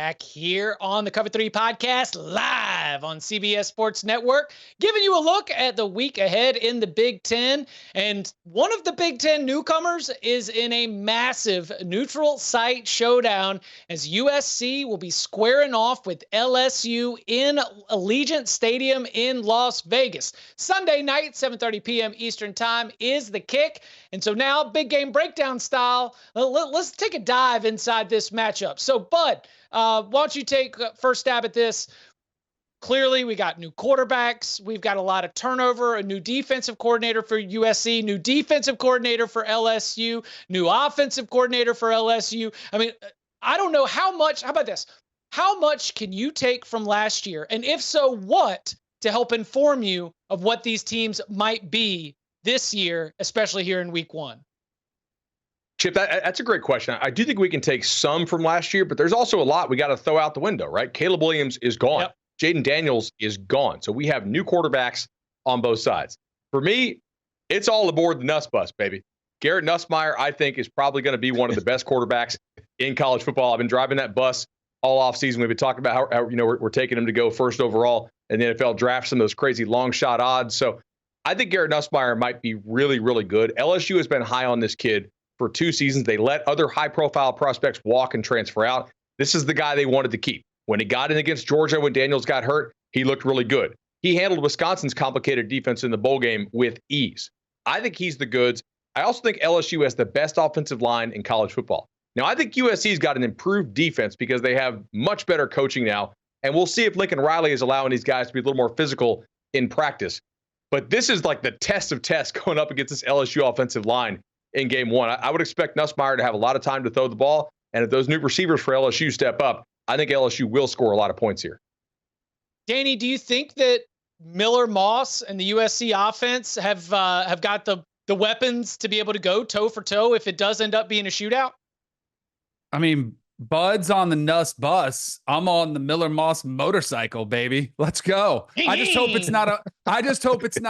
back here on the Cover 3 podcast live on CBS Sports Network, giving you a look at the week ahead in the Big Ten. And one of the Big Ten newcomers is in a massive neutral site showdown as USC will be squaring off with LSU in Allegiant Stadium in Las Vegas. Sunday night, 7:30 p.m. Eastern Time is the kick. And so now, big game breakdown style, let's take a dive inside this matchup. So, Bud, why don't you take first stab at this? Clearly, we got new quarterbacks. We've got a lot of turnover, a new defensive coordinator for USC, new defensive coordinator for LSU, new offensive coordinator for LSU. I mean, I don't know how much. How about this? How much can you take from last year? And if so, what to help inform you of what these teams might be this year, especially here in week one? Chip, that's a great question. I do think we can take some from last year, but there's also a lot we got to throw out the window, right? Caleb Williams is gone. Yep. Jaden Daniels is gone. So we have new quarterbacks on both sides. For me, it's all aboard the Nuss bus, baby. Garrett Nussmeier, I think, is probably going to be one of the best quarterbacks in college football. I've been driving that bus all offseason. We've been talking about how we're taking him to go first overall in the NFL draft, some of those crazy long shot odds. So I think Garrett Nussmeier might be really, really good. LSU has been high on this kid for 2 seasons. They let other high-profile prospects walk and transfer out. This is the guy they wanted to keep. When he got in against Georgia, when Daniels got hurt, he looked really good. He handled Wisconsin's complicated defense in the bowl game with ease. I think he's the goods. I also think LSU has the best offensive line in college football. Now, I think USC's got an improved defense because they have much better coaching now, and we'll see if Lincoln Riley is allowing these guys to be a little more physical in practice. But this is like the test of tests going up against this LSU offensive line in game one. I would expect Nussmeier to have a lot of time to throw the ball. And if those new receivers for LSU step up, I think LSU will score a lot of points here. Danny, do you think that Miller Moss and the USC offense have got the weapons to be able to go toe for toe if it does end up being a shootout? I mean, Bud's on the Nuss bus. I'm on the Miller Moss motorcycle, baby. Let's go. I just hope it's not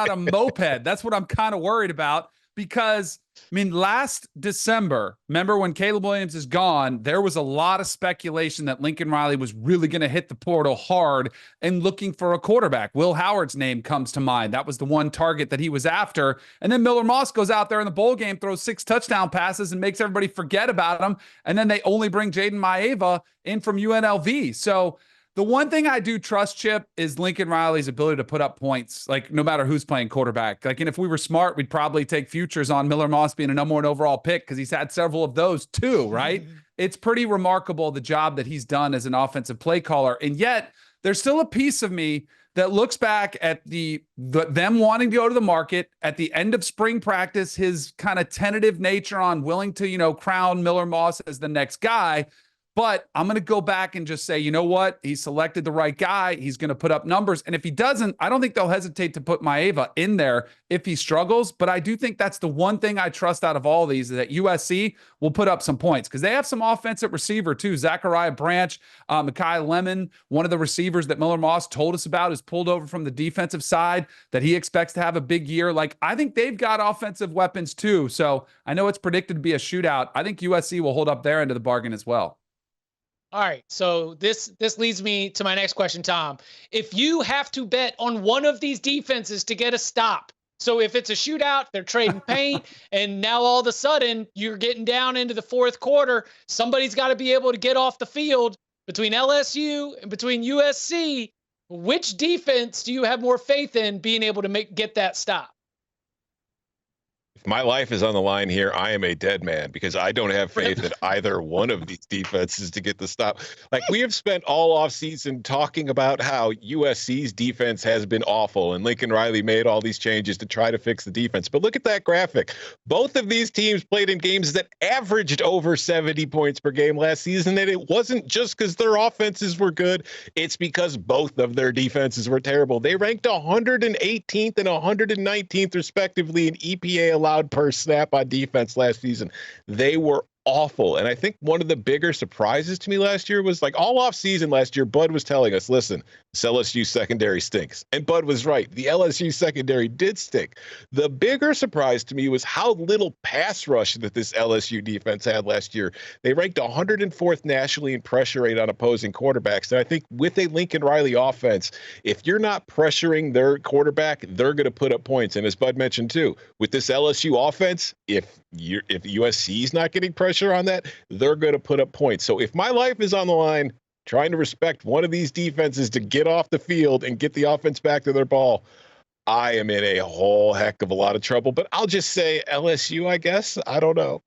a moped. That's what I'm kind of worried about because, I mean, last December, remember when Caleb Williams is gone, there was a lot of speculation that Lincoln Riley was really going to hit the portal hard and looking for a quarterback. Will Howard's name comes to mind. That was the one target that he was after. And then Miller Moss goes out there in the bowl game, throws 6 touchdown passes and makes everybody forget about him. And then they only bring Jaden Maeva in from UNLV. So the one thing I do trust, Chip, is Lincoln Riley's ability to put up points, like no matter who's playing quarterback. Like, and if we were smart, we'd probably take futures on Miller Moss being a number 1 overall pick because he's had several of those too, right? It's pretty remarkable the job that he's done as an offensive play caller. And yet there's still a piece of me that looks back at them wanting to go to the market at the end of spring practice, his kind of tentative nature on willing to, crown Miller Moss as the next guy. But I'm going to go back and just say, you know what? He selected the right guy. He's going to put up numbers. And if he doesn't, I don't think they'll hesitate to put Maeva in there if he struggles. But I do think that's the one thing I trust out of all these is that USC will put up some points because they have some offensive receiver too. Zachariah Branch, Mekhi Lemon, one of the receivers that Miller Moss told us about is pulled over from the defensive side that he expects to have a big year. Like, I think they've got offensive weapons too. So I know it's predicted to be a shootout. I think USC will hold up their end of the bargain as well. All right, so this leads me to my next question, Tom. If you have to bet on one of these defenses to get a stop, so if it's a shootout, they're trading paint, and now all of a sudden you're getting down into the fourth quarter, somebody's got to be able to get off the field between LSU and between USC. Which defense do you have more faith in being able to get that stop? If my life is on the line here, I am a dead man because I don't have faith in either one of these defenses to get the stop. Like, we have spent all offseason talking about how USC's defense has been awful and Lincoln Riley made all these changes to try to fix the defense. But look at that graphic. Both of these teams played in games that averaged over 70 points per game last season. And it wasn't just because their offenses were good. It's because both of their defenses were terrible. They ranked 118th and 119th respectively in EPA allowed per snap on defense last season. They were awful. And I think one of the bigger surprises to me last year was like all off season last year, Bud was telling us, listen, this LSU secondary stinks. And Bud was right. The LSU secondary did stink. The bigger surprise to me was how little pass rush that this LSU defense had last year. They ranked 104th nationally in pressure rate on opposing quarterbacks. And I think with a Lincoln Riley offense, if you're not pressuring their quarterback, they're going to put up points. And as Bud mentioned too, with this LSU offense, if USC is not getting pressure on that, they're going to put up points. So if my life is on the line, trying to respect one of these defenses to get off the field and get the offense back to their ball, I am in a whole heck of a lot of trouble. But I'll just say LSU, I guess. I don't know.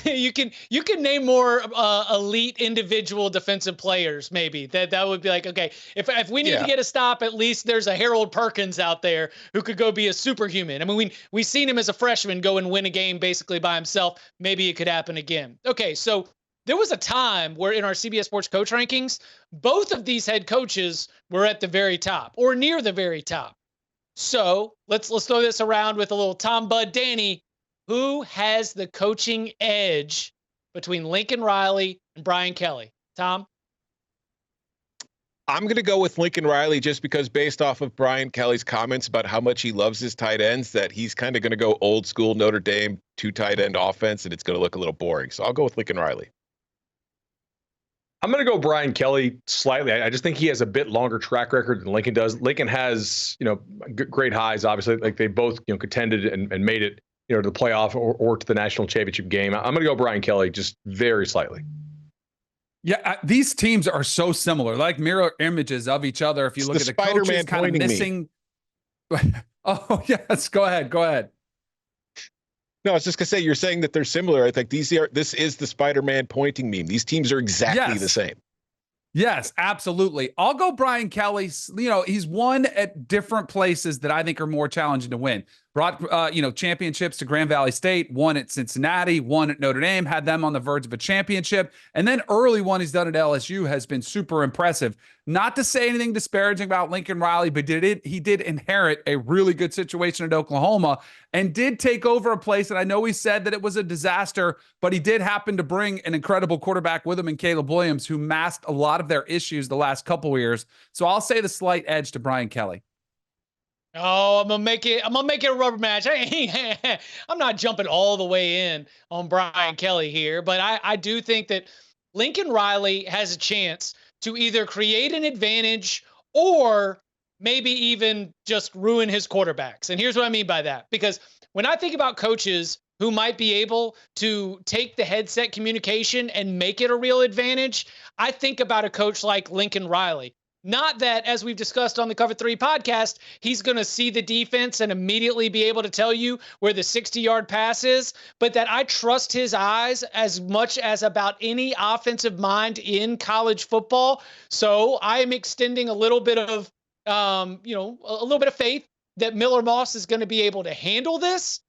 You can name more elite individual defensive players. Maybe that would be like, okay, if we need to get a stop, at least there's a Harold Perkins out there who could go be a superhuman. I mean, we've seen him as a freshman go and win a game basically by himself. Maybe it could happen again. Okay, so there was a time where in our CBS Sports coach rankings, both of these head coaches were at the very top or near the very top. So let's throw this around with a little Tom, Bud, Danny. Who has the coaching edge between Lincoln Riley and Brian Kelly? Tom? I'm going to go with Lincoln Riley just because based off of Brian Kelly's comments about how much he loves his tight ends, that he's kind of going to go old school Notre Dame 2 tight end offense, and it's going to look a little boring. So I'll go with Lincoln Riley. I'm going to go Brian Kelly slightly. I just think he has a bit longer track record than Lincoln does. Lincoln has, great highs, obviously. Like they both, contended and made it, to the playoff or to the national championship game. I'm going to go Brian Kelly just very slightly. Yeah, these teams are so similar, like mirror images of each other. If you look at the coaches kind of missing. Oh, yes. Go ahead. No, I was just going to say, you're saying that they're similar. I think this is the Spider-Man pointing meme. These teams are exactly the same. Yes, absolutely. I'll go Brian Kelly. He's won at different places that I think are more challenging to win. Brought, championships to Grand Valley State, won at Cincinnati, won at Notre Dame, had them on the verge of a championship. And then early one he's done at LSU has been super impressive. Not to say anything disparaging about Lincoln Riley, but he did inherit a really good situation at Oklahoma and did take over a place. And I know he said that it was a disaster, but he did happen to bring an incredible quarterback with him in Caleb Williams, who masked a lot of their issues the last couple of years. So I'll say the slight edge to Brian Kelly. Oh, I'm gonna make it a rubber match. I'm not jumping all the way in on Brian Kelly here, but I do think that Lincoln Riley has a chance to either create an advantage or maybe even just ruin his quarterbacks. And here's what I mean by that. Because when I think about coaches who might be able to take the headset communication and make it a real advantage, I think about a coach like Lincoln Riley. Not that, as we've discussed on the Cover 3 podcast, he's going to see the defense and immediately be able to tell you where the 60-yard pass is, but that I trust his eyes as much as about any offensive mind in college football. So I am extending a little bit of, a little bit of faith that Miller Moss is going to be able to handle this.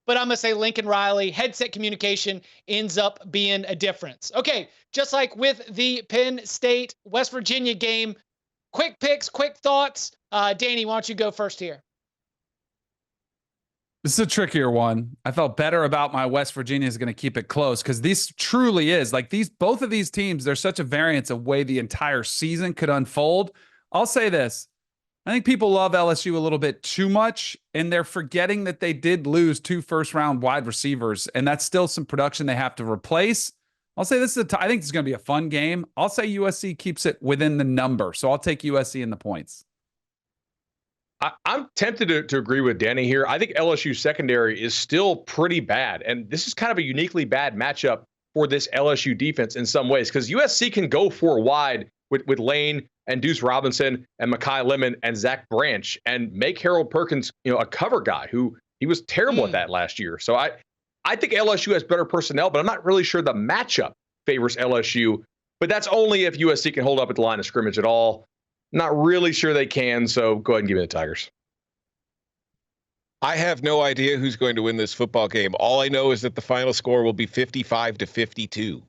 But I'm going to say Lincoln Riley, headset communication ends up being a difference. Okay, just like with the Penn State, West Virginia game, quick picks, quick thoughts. Danny, why don't you go first here? This is a trickier one. I felt better about my West Virginia is going to keep it close because this truly is like both of these teams. There's such a variance of way the entire season could unfold. I'll say this. I think people love LSU a little bit too much, and they're forgetting that they did lose 2 first-round wide receivers, and that's still some production they have to replace. I'll say this is I think it's going to be a fun game. I'll say USC keeps it within the number, so I'll take USC in the points. I'm tempted to agree with Danny here. I think LSU secondary is still pretty bad, and this is kind of a uniquely bad matchup for this LSU defense in some ways because USC can go 4 wide with Lane and Deuce Robinson and Mekhi Lemon and Zach Branch and make Harold Perkins, a cover guy who he was terrible at that last year. So I think LSU has better personnel, but I'm not really sure the matchup favors LSU. But that's only if USC can hold up at the line of scrimmage at all. Not really sure they can, so go ahead and give me the Tigers. I have no idea who's going to win this football game. All I know is that the final score will be 55-52.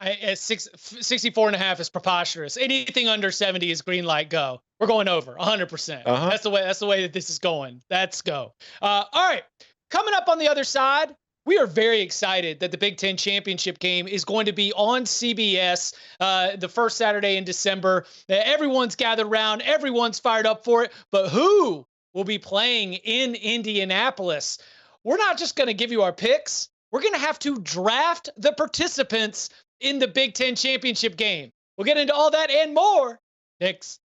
64.5 is preposterous. Anything under 70 is green light go. We're going over 100%. That's the way that this is going. Let's go. All right. Coming up on the other side, we are very excited that the Big Ten championship game is going to be on CBS the first Saturday in December. Everyone's gathered around. Everyone's fired up for it. But who will be playing in Indianapolis? We're not just going to give you our picks. We're going to have to draft the participants in the Big Ten championship game. We'll get into all that and more next.